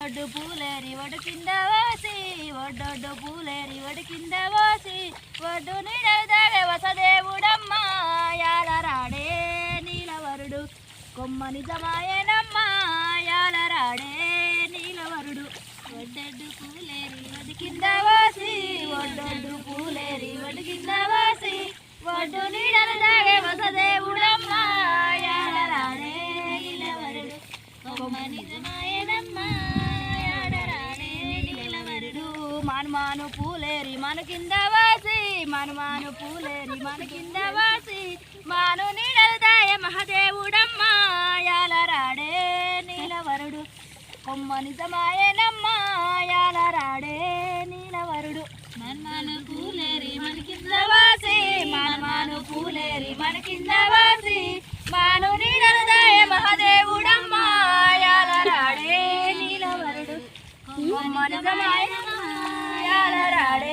ఒడ్డు పూలేరి ఒడ్డు కింద వాసి ఒడ్డొడ్డు పూలేరి ఒడ్డు కింద వాసి ఒడ్డు నీడదాగే వసదేవుడమ్మ యాలరాడే నీలవరుడు కొమ్మని జమాయనమ్మ యాలరాడే నీలవరుడు ఒడ్డొడ్డు పూలేరి ఒడ్డు కింద వాసి ఒడ్డొడ్డు పూలేరి ఒడ్డు కింద వాసి ఒడ్డు నీడదాగే వసదేవుడమ్మ యాలరాడే నీలవరుడు కొమ్మని జమాయనమ్మ మనుమాను పూలేరి మన కింద వాసి మనుమాను పూలేరి మన కింద వాసి మాను నీడదాయ మహదేవుడమ్మ యాలరాడే నీలవరుడు కొమ్మని జమాయనమ్మ యాలరాడే నీలవరుడు మనుమాను పూలేరి మన కింద వాసి మనుమాను పూలేరి మన కింద వాసి మాను నీడదాయ మహదేవుడమ్మ యాలరాడే నీలవరుడు కొమ్మని జమాయనమ్మ యాలరాడే